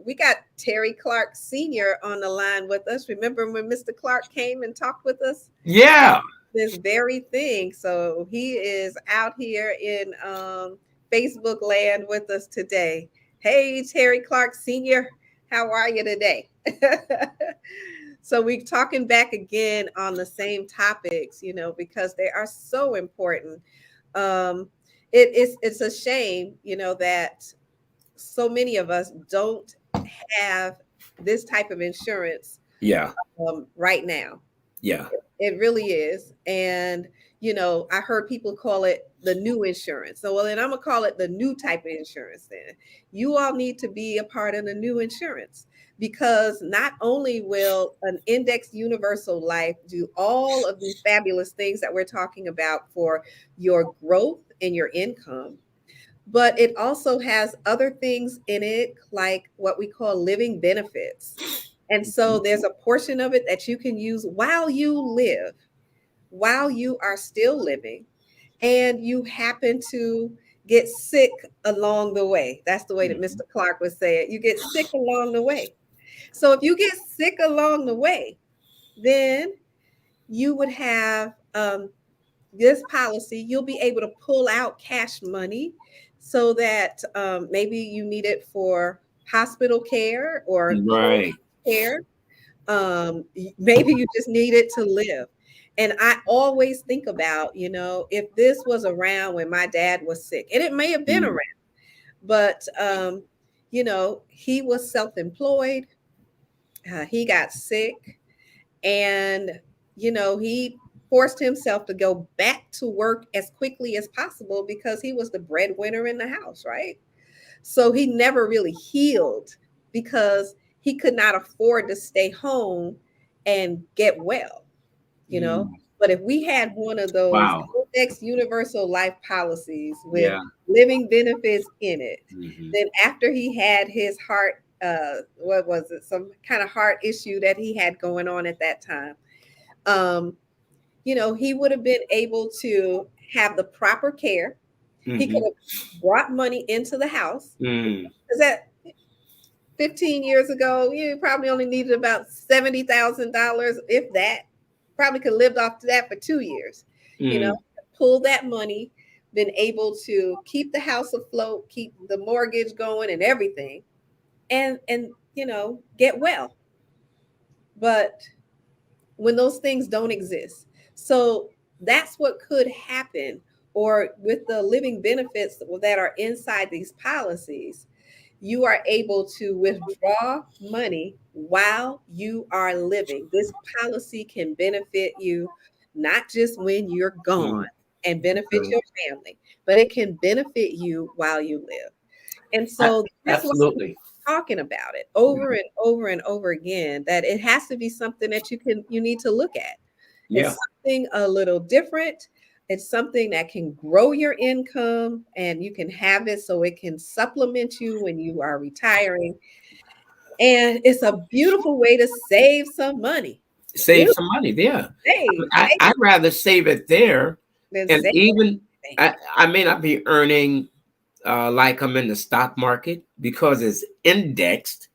we got Terry Clark Sr. on the line with us. Remember when Mr. Clark came and talked with us about Yeah. this very thing? So he is out here in Facebook land with us today. Hey, Terry Clark Sr., how are you today? So we're talking back again on the same topics, because they are so important. Um, it's a shame, that so many of us don't have this type of insurance Yeah. right now. Yeah. It really is. And, I heard people call it the new insurance. So, well, then I'm going to call it the new type of insurance then. You all need to be a part of the new insurance because not only will an indexed universal life do all of these fabulous things that we're talking about for your growth and your income, but it also has other things in it, like what we call living benefits. And so there's a portion of it that you can use while you live, while you are still living, and you happen to get sick along the way. That's the way that Mhm. Mr. Clark would say it. You get sick along the way. So if you get sick along the way, then you would have this policy, you'll be able to pull out cash money so that maybe you need it for hospital care or home Right. care. Maybe you just need it to live. And I always think about, if this was around when my dad was sick, and it may have been Mm. around, but, he was self employed, he got sick, and he forced himself to go back to work as quickly as possible because he was the breadwinner in the house, right? So he never really healed because he could not afford to stay home and get well, you know. Mm. But if we had one of those Wow. index universal life policies with Yeah. living benefits in it, Hmm. then after he had his heart, what was it, some kind of heart issue that he had going on at that time, um, he would have been able to have the proper care. He could Mm-hmm. have brought money into the house. Mm, Because that 15 years ago, you probably only needed about $70,000, if that. Probably could have lived off that for 2 years. You know, mm. pull that money, been able to keep the house afloat, keep the mortgage going and everything, and get well. But when those things don't exist. So that's what could happen. Or with the living benefits that are inside these policies, you are able to withdraw money while you are living. This policy can benefit you not just when you're gone Mm, and benefit true. your family, but it can benefit you while you live. And so that's why Absolutely. talking about it over and over and over again, that it has to be something that you need to look at. Yeah. It's something a little different. It's something that can grow your income, and you can have it so it can supplement you when you are retiring. And it's a beautiful way to save some money. Save Beautiful. some money there. Save, save, I'd rather save it there. then And save. even Save. I may not be earning like I'm in the stock market because it's indexed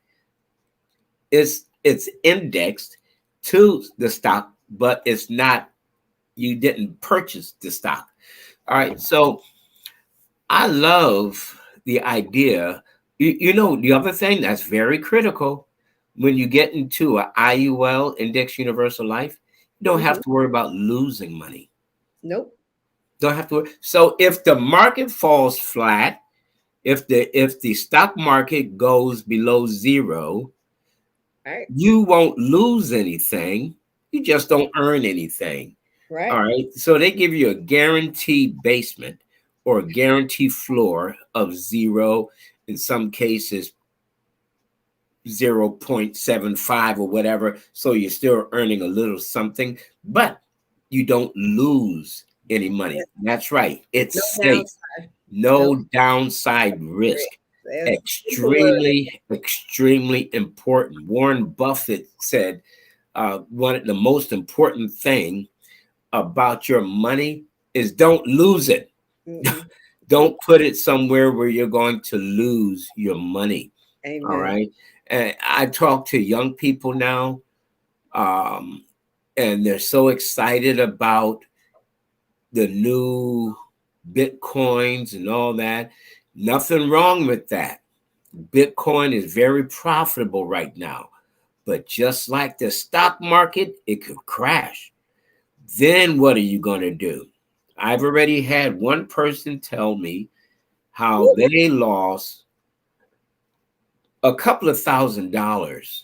to the stock, but it's not, you didn't purchase the stock. All right. So I love the idea. The other thing that's very critical when you get into a IUL, Index Universal Life, you don't Mhm. have to worry about losing money. Nope. Don't have to worry. So if the market falls flat, if the stock market goes below zero, Right. you won't lose anything. You just don't earn anything. All Right. right. So they give you a guaranteed basement or a guaranteed floor of zero, in some cases 0.75 or whatever. So you're still earning a little something, but you don't lose any money. That's right. It's No safe. downside. No No downside risk. risk. There's beautiful word. Extremely, extremely important. Warren Buffett said one of the most important thing about your money is don't lose it. Mm-mm. Nope. Don't put it somewhere where you're going to lose your money. All Amen. right. And I talk to young people now, um, and they're so excited about the new Bitcoins and all that. Nothing wrong with that. Bitcoin is very profitable right now. But just like the stock market, it could crash. Then what are you going to do? I've already had one person tell me how they lost a couple of $1,000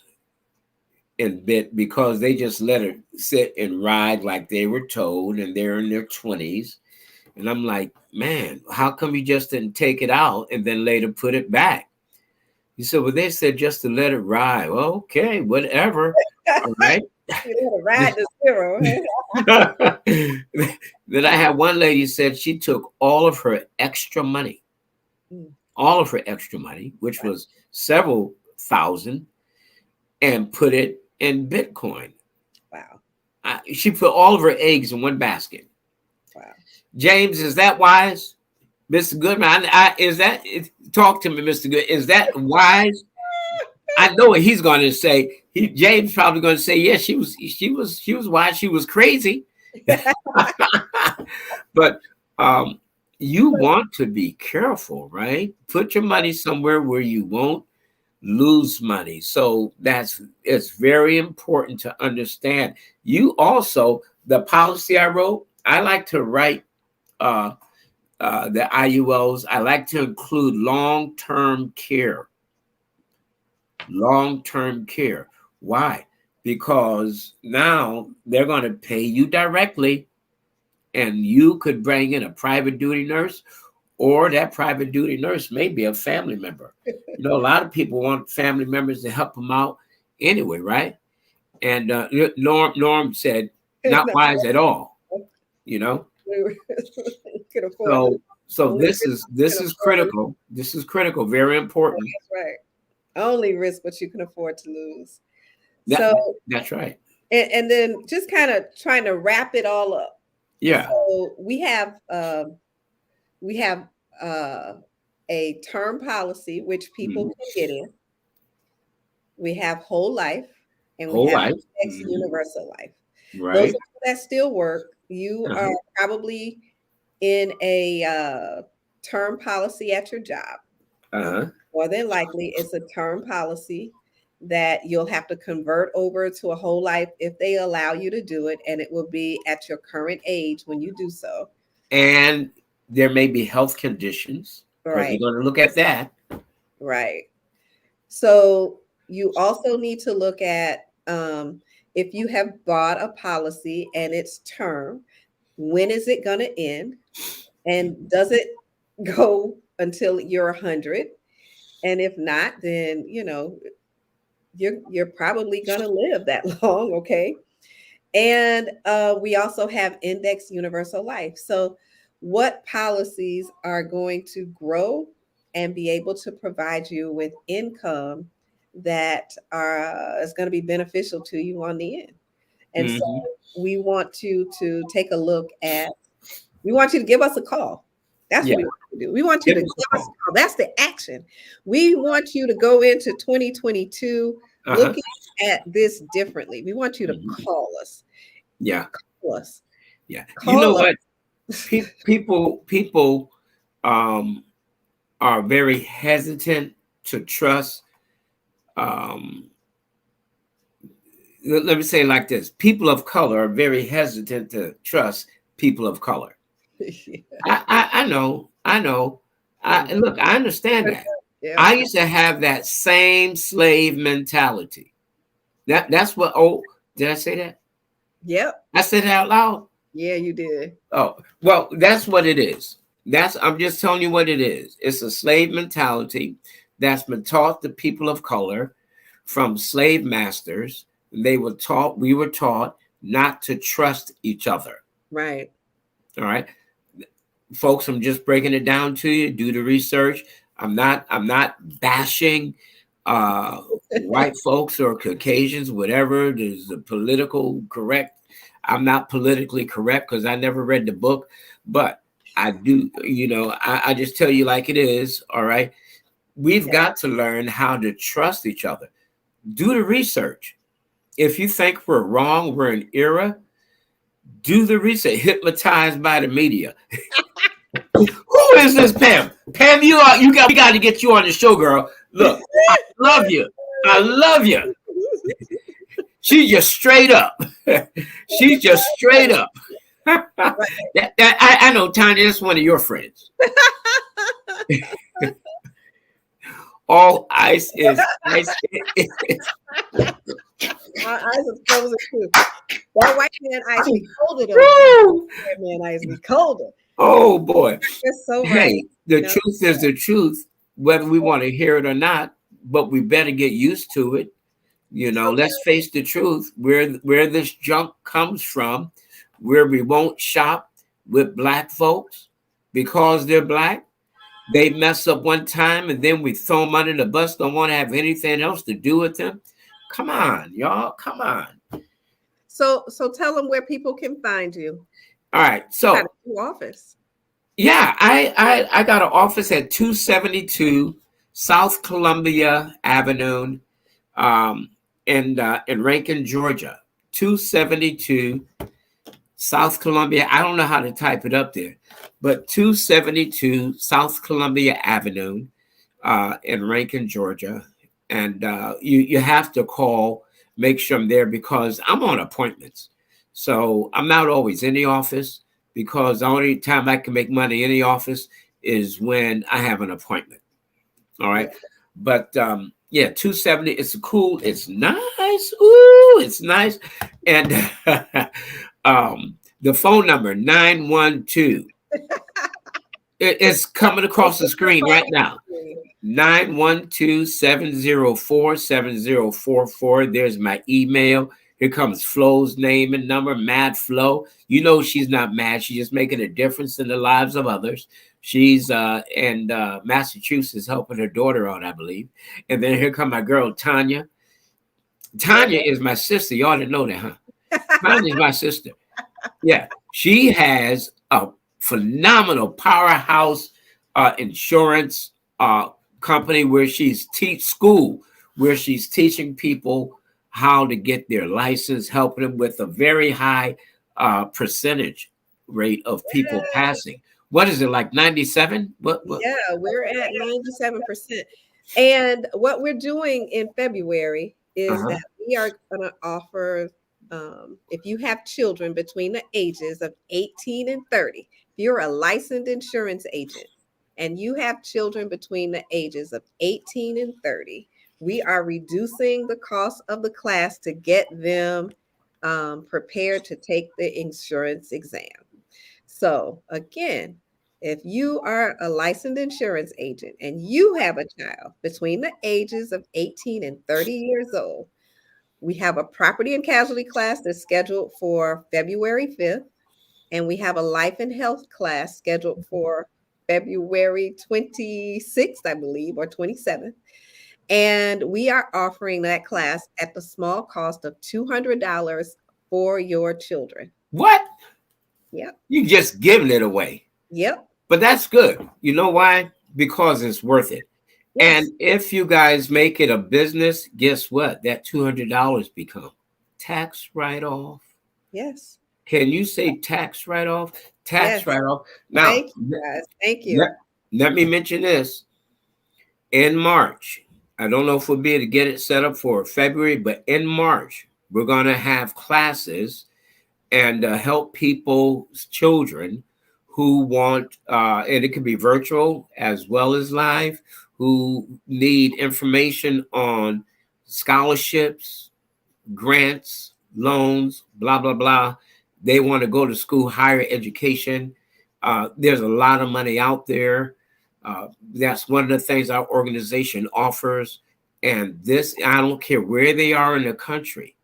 in bit because they just let it sit and ride like they were told, and they're in their 20s. And I'm like, man, how come you just didn't take it out and then later put it back? He said, well, they said just to let it ride. Well, okay, whatever. All right. You know, to ride the zero. Then I had one lady said she took Mm, all of her extra money, which was several thousand, and put it in Bitcoin. wow. She put all of her eggs in one basket. Wow. James, is that wise? Mr. Goodman, talk to me, Mr. Good. Is that wise? I know what he's going to say. James probably going to say, yes, she was wise. She was crazy. But um, you want to be careful, right? Put your money somewhere where you won't lose money. So it's very important to understand. You also, the policy I wrote, I like to write the IULs. I like to include long-term care. Long-term care. Why? Because now they're going to pay you directly, and you could bring in a private duty nurse, or that private duty nurse may be a family member. A lot of people want family members to help them out anyway, right? And Norm said, not No, wise at all, you know. we could afford to So so only this risk is you this can is afford. critical. This is critical, very important. That's right. Only risk what you can afford to lose. That So that's right. And then just kind of trying to wrap it all up. Yeah. So we have uh, a term policy which people Mhm. can get in. We have whole life, and we Whole have life. index universal life. Those Right. of you that still work, you are Uh-huh. probably in a term policy at your job. Uh-huh. More than likely, it's a term policy that you'll have to convert over to a whole life if they allow you to do it, and it will be at your current age when you do so. And there may be health conditions because we're Right, going to look at that. right. So you also need to look at if you have bought a policy and its term, when is it going to end? And does it go until you're 100? And if not, then you're probably going to live that long, okay? And we also have index universal life. So, what policies are going to grow and be able to provide you with income that is going to be beneficial to you on the end? And so, Hmm. we want you to take a look at. We want you to give us a call. That's Yeah. what we want to do. We want you Give to us a give us a call. call. That's the action. We want you to go into 2022 Uh-huh. looking at this differently. We want you to Hmm. call us. Yeah. Call us. Yeah. You know Call us. what? People um, are very hesitant to trust. Um, let me say it like this: people of color are very hesitant to trust people of color. I know, I know. Look, I understand that. Yeah. I used to have that same slave mentality. That's what. Oh, did I say that? Yep. I said it out loud. Yeah, you did. Oh, well, that's what it is. I'm just telling you what it is. It's a slave mentality that's been taught to people of color from slave masters. We were taught not to trust each other. Right. All right. Folks, I'm just breaking it down to you. Do the research. I'm not bashing white folks or Caucasians, whatever. There's the political correct. I'm not politically correct because I never read the book, but I do, I just tell you like it is. All right. We've Yeah. got to learn how to trust each other. Do the research. If you think we're wrong, we're an era, do the research. Hypnotized by the media. Who is this Pam? Pam, we got to get you on the show, girl. Look, I love you. I love you. She's just straight up. She's just straight up. I know, Tanya, that's one of your friends. All ice is ice. My eyes are frozen too. That white man ice be colder though. Woo! White man ice be colder. Oh boy. You're so right. Hey, the You know? truth is the truth, whether we want to hear it or not, but we better get used to it. Let's face the truth, where this junk comes from, where we won't shop with black folks because they're black. They mess up one time and then we throw them under the bus, don't want to have anything else to do with them. Come on, y'all. Come on. So tell them where people can find you. All right. You got So a new office. yeah, I got an office at 272 South Columbia Avenue, um, in Rankin, Georgia. 272 South Columbia. I don't know how to type it up there, but 272 South Columbia Avenue, in Rankin, Georgia. And you have to call, make sure I'm there because I'm on appointments. So I'm not always in the office because the only time I can make money in the office is when I have an appointment. All Yeah. right. But yeah, 270, it's nice. Ooh, it's nice. And the phone number 912. It's coming across the screen right now. 912-704-7044. There's my email. Here comes Flo's name and number, Mad Flo. She's not mad. She's just making a difference in the lives of others. She's in Massachusetts helping her daughter out, I believe. And then here come my girl, Tanya. Tanya is my sister. You ought to know that, huh? Connie's my sister. Yeah, she has a phenomenal powerhouse insurance company where she's teach school, where she's teaching people how to get their license, helping them with a very high percentage rate of people passing. What is it, like 97? What? Yeah, we're at 97%. And what we're doing in February is Uh-huh. that we are going to offer, if you have children between the ages of 18 and 30, if you're a licensed insurance agent and you have children between the ages of 18 and 30, we are reducing the cost of the class to get them prepared to take the insurance exam. So, again, if you are a licensed insurance agent and you have a child between the ages of 18 and 30 years old, we have a property and casualty class that's scheduled for February 5th, and we have a life and health class scheduled for February 26th, I believe, or 27th. And we are offering that class at the small cost of $200 for your children. What? Yep. You just giving it away. Yep. But that's good. You know why? Because it's worth it. And Yes. if you guys make it a business, guess what? That $200 become tax write off. Yes. Can you say tax write off? Tax Yes. write off. Now, Thank you, guys. Thank you. let, let me mention this. In March, I don't know if we'll be able to get it set up for February, but in March, we're going to have classes and help people's children who want, and it can be virtual as well as live, who need information on scholarships, grants, loans, blah, blah, blah. They want to go to school, higher education. There's a lot of money out there. That's one of the things our organization offers. And this, I don't care where they are in the country,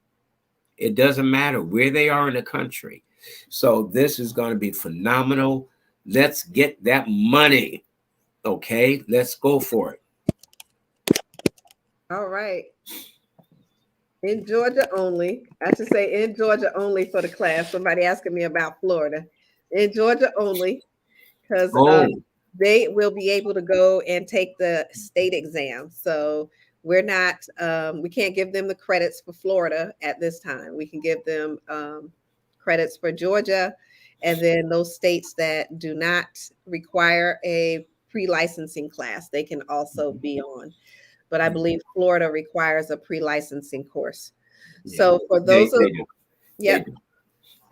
it doesn't matter where they are in the country. So this is going to be phenomenal. Let's get that money. Okay, let's go for it. All right. In Georgia only. I should say in Georgia only for the class. Somebody asking me about Florida. In Georgia only, because Oh, they will be able to go and take the state exam. So we're not, we can't give them the credits for Florida at this time. We can give them credits for Georgia, and then those states that do not require a pre-licensing class, they can also be on. But I believe Florida requires a pre-licensing course. yeah, So for they those of, they do. They yep. do.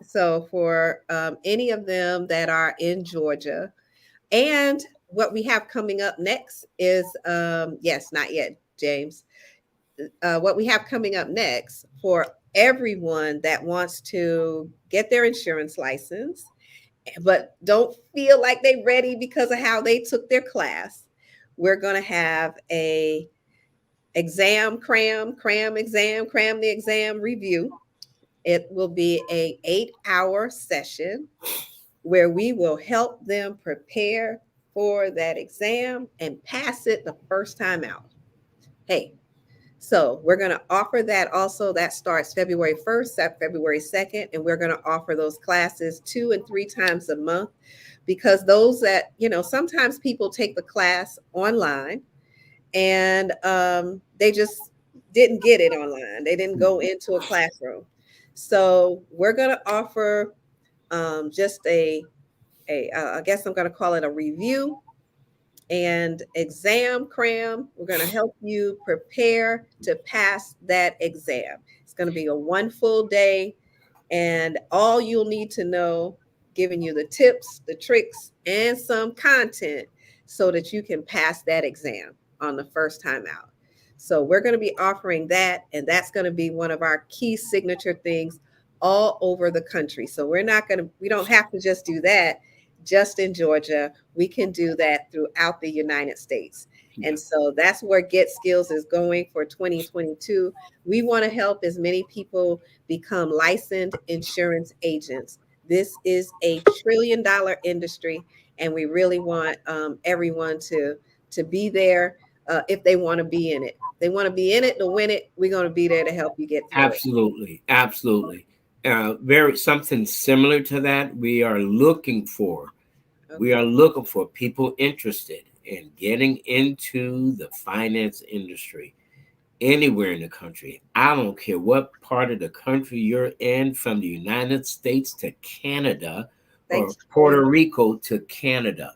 So for any of them that are in Georgia, and what we have coming up next is, yes, not yet, James. What we have coming up next for everyone that wants to get their insurance license, but don't feel like they're ready because of how they took their class, we're going to have a exam cram the exam review. It will be a 8-hour session where we will help them prepare for that exam and pass it the first time out. Hey, so we're going to offer that also. That starts February 1st, February 2nd, and we're going to offer those classes 2 and 3 times a month, because those that, sometimes people take the class online and they just didn't get it online. They didn't go into a classroom. So we're going to offer just I guess I'm going to call it a review and exam cram. We're going to help you prepare to pass that exam. It's going to be a one full day, and all you'll need to know, giving you the tips, the tricks, and some content so that you can pass that exam on the first time out. So we're going to be offering that, and that's going to be one of our key signature things all over the country. So we don't have to just do that just in Georgia. We can do that throughout the United States. Yeah, And so that's where Get Skills is going for 2022. We want to help as many people become licensed insurance agents. This is a $1 trillion industry, and we really want everyone to be there if they want to be in it. They want to be in it to win it. We're going to be there to help you get through it. absolutely, absolutely. very something similar to that. We are Okay. looking for people interested in getting into the finance industry anywhere in the country. I don't care what part of the country you're in, from the United States to Canada or Thanks for Puerto sharing. Rico to Canada.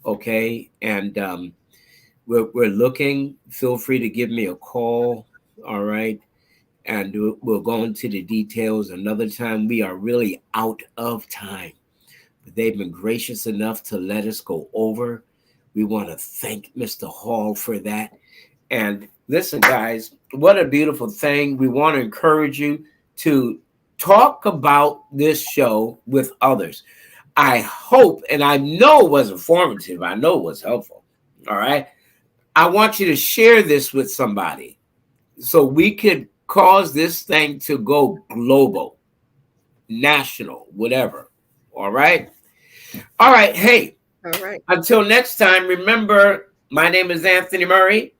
Okay. And we're looking. Feel free to give me a call. All right. And we'll go into the details another time. We are really out of time. But they've been gracious enough to let us go over. We want to thank Mr. Hall for that. And listen, guys, what a beautiful thing. We want to encourage you to talk about this show with others. I hope, and I know it was informative, I know it was helpful. All right. I want you to share this with somebody so we could cause this thing to go global, national, whatever. All right. All right. Hey, All right. until next time, remember, my name is Anthony Murray.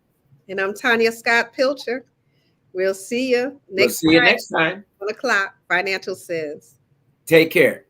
And I'm Tanya Scott Pilcher. We'll see you We'll next see you Friday, next time. 1 o'clock. Financial Says. Take care.